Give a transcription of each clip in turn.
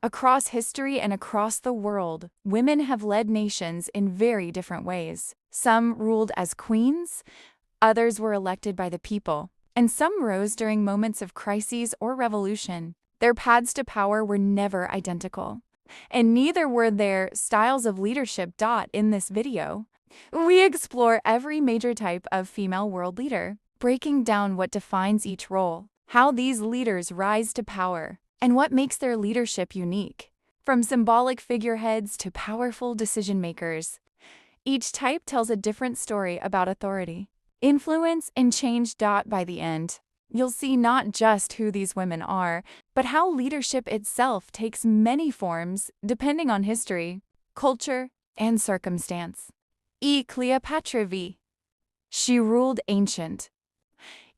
Across history and across the world, women have led nations in very different ways. Some ruled as queens, others were elected by the people, and some rose during moments of crises or revolution. Their paths to power were never identical, and neither were their styles of leadership. In this video, we explore every major type of female world leader, breaking down what defines each role, how these leaders rise to power, and what makes their leadership unique. From symbolic figureheads to powerful decision-makers, each type tells a different story about authority, influence, and change. By the end, you'll see not just who these women are, but how leadership itself takes many forms depending on history, culture, and circumstance. Cleopatra v. She ruled ancient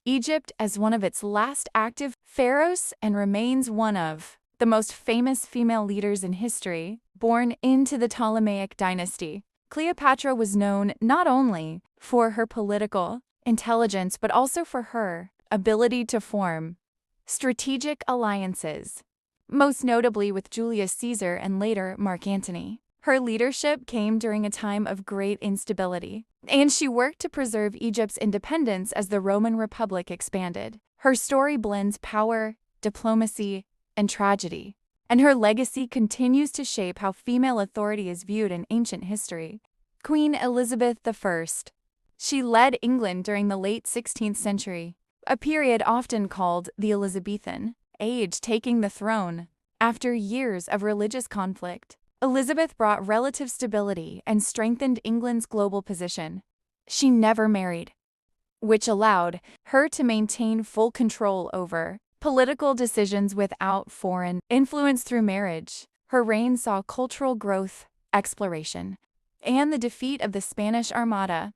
Egypt as one of its last active pharaohs and remains one of the most famous female leaders in history. Born into the Ptolemaic dynasty, Cleopatra was known not only for her political intelligence but also for her ability to form strategic alliances, most notably with Julius Caesar and later Mark Antony. Her leadership came during a time of great instability, and she worked to preserve Egypt's independence as the Roman Republic expanded. Her story blends power, diplomacy, and tragedy, and her legacy continues to shape how female authority is viewed in ancient history. Queen Elizabeth I. She led England during the late 16th century, a period often called the Elizabethan age, taking the throne after years of religious conflict. Elizabeth brought relative stability and strengthened England's global position. She never married, which allowed her to maintain full control over political decisions without foreign influence through marriage. Her reign saw cultural growth, exploration, and the defeat of the Spanish Armada,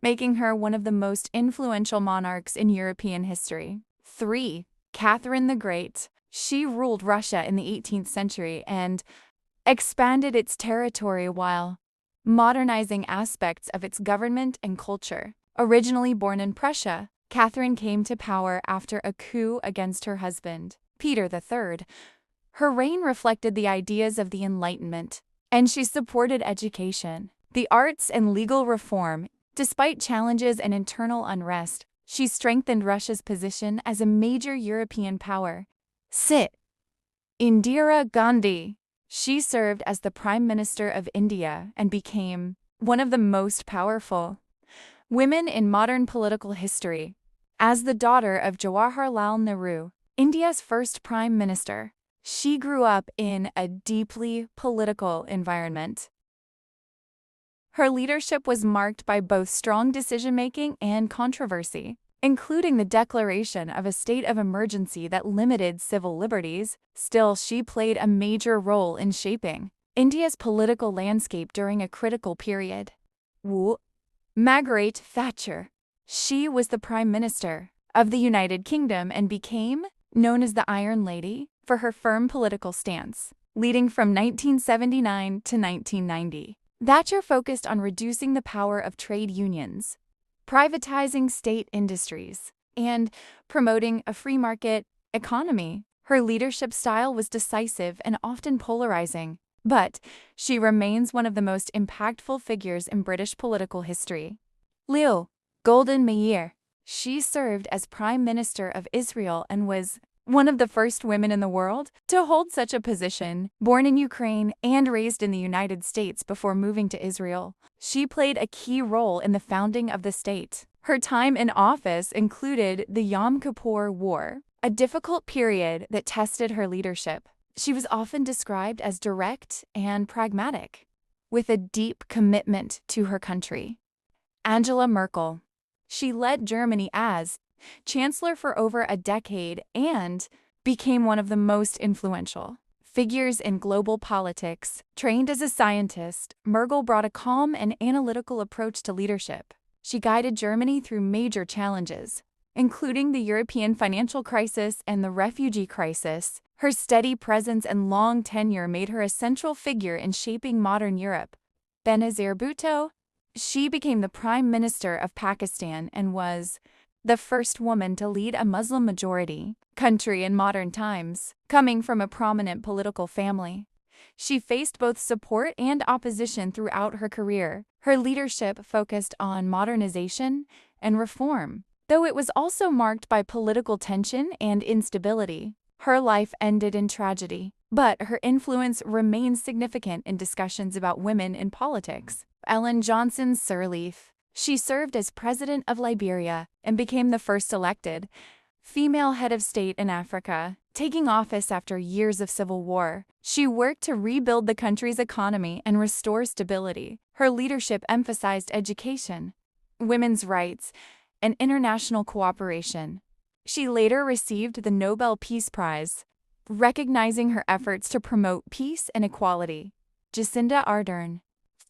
making her one of the most influential monarchs in European history. 3. Catherine the Great. She ruled Russia in the 18th century and expanded its territory while modernizing aspects of its government and culture. Originally born in Prussia, Catherine came to power after a coup against her husband, Peter III. Her reign reflected the ideas of the Enlightenment, and she supported education, the arts, and legal reform. Despite challenges and internal unrest, she strengthened Russia's position as a major European power. Indira Gandhi. She served as the Prime Minister of India and became one of the most powerful women in modern political history. As the daughter of Jawaharlal Nehru, India's first Prime Minister, she grew up in a deeply political environment. Her leadership was marked by both strong decision-making and controversy, including the declaration of a state of emergency that limited civil liberties. Still, she played a major role in shaping India's political landscape during a critical period. Margaret Thatcher. She was the Prime Minister of the United Kingdom and became known as the Iron Lady for her firm political stance, leading from 1979 to 1990. Thatcher focused on reducing the power of trade unions, privatizing state industries, and promoting a free market economy. Her leadership style was decisive and often polarizing, but she remains one of the most impactful figures in British political history. Golda Meir. She served as Prime Minister of Israel and was one of the first women in the world to hold such a position. Born in Ukraine and raised in the United States before moving to Israel, she played a key role in the founding of the state. Her time in office included the Yom Kippur War, a difficult period that tested her leadership. She was often described as direct and pragmatic, with a deep commitment to her country. Angela Merkel. She led Germany as Chancellor for over a decade and became one of the most influential figures in global politics. Trained as a scientist, Merkel brought a calm and analytical approach to leadership. She guided Germany through major challenges, including the European financial crisis and the refugee crisis. Her steady presence and long tenure made her a central figure in shaping modern Europe. Benazir Bhutto. She became the Prime Minister of Pakistan and was the first woman to lead a Muslim-majority country in modern times. Coming from a prominent political family, she faced both support and opposition throughout her career. Her leadership focused on modernization and reform, though it was also marked by political tension and instability. Her life ended in tragedy, but her influence remains significant in discussions about women in politics. Ellen Johnson Sirleaf. She served as president of Liberia and became the first elected female head of state in Africa, taking office after years of civil war. She worked to rebuild the country's economy and restore stability. Her leadership emphasized education, women's rights, and international cooperation. She later received the Nobel Peace Prize, recognizing her efforts to promote peace and equality. Jacinda Ardern.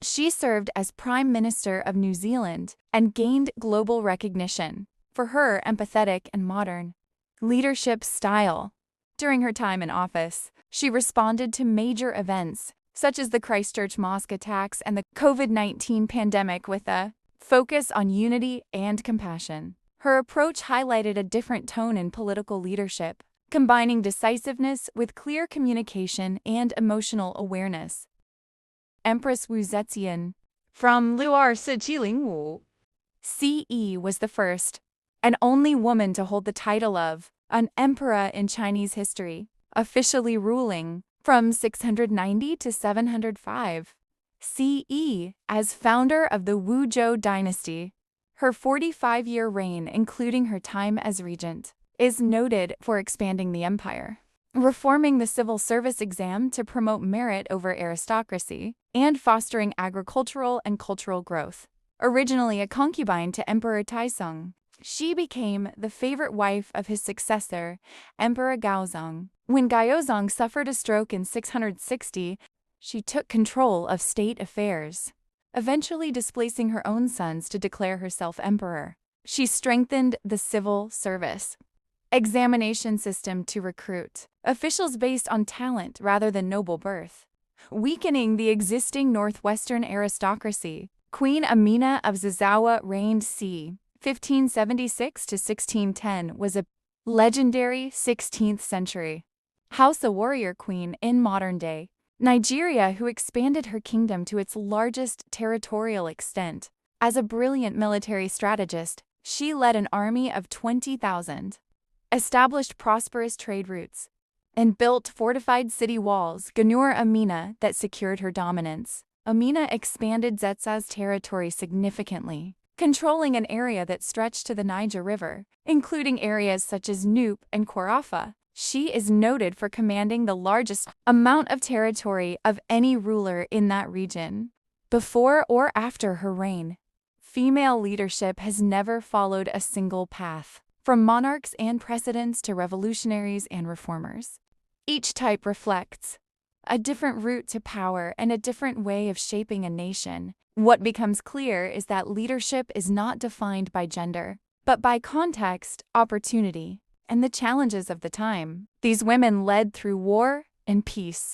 She served as Prime Minister of New Zealand and gained global recognition for her empathetic and modern leadership style. During her time in office, she responded to major events, such as the Christchurch mosque attacks and the COVID-19 pandemic, with a focus on unity and compassion. Her approach highlighted a different tone in political leadership, combining decisiveness with clear communication and emotional awareness. Empress Wu Zetian. From Luar Sijiling Wu, CE was the first and only woman to hold the title of an emperor in Chinese history, officially ruling from 690 to 705 CE as founder of the Wuzhou dynasty. Her 45-year reign, including her time as regent, is noted for expanding the empire, reforming the civil service exam to promote merit over aristocracy, and fostering agricultural and cultural growth. Originally a concubine to Emperor Taizong, she became the favorite wife of his successor, Emperor Gaozong. When Gaozong suffered a stroke in 660, she took control of state affairs, eventually displacing her own sons to declare herself emperor. She strengthened the civil service examination system to recruit officials based on talent rather than noble birth, weakening the existing northwestern aristocracy. Queen Amina of Zazawa reigned c. 1576 to 1610 was a legendary 16th century Hausa warrior queen in modern-day Nigeria who expanded her kingdom to its largest territorial extent. As a brilliant military strategist, she led an army of 20,000, established prosperous trade routes, and built fortified city walls, Ganur Amina, that secured her dominance. Amina expanded Zetsa's territory significantly, controlling an area that stretched to the Niger River, including areas such as Nupe and Kwarafa. She is noted for commanding the largest amount of territory of any ruler in that region. Before or after her reign, female leadership has never followed a single path, from monarchs and presidents to revolutionaries and reformers. Each type reflects a different route to power and a different way of shaping a nation. What becomes clear is that leadership is not defined by gender, but by context, opportunity, and the challenges of the time. These women led through war and peace,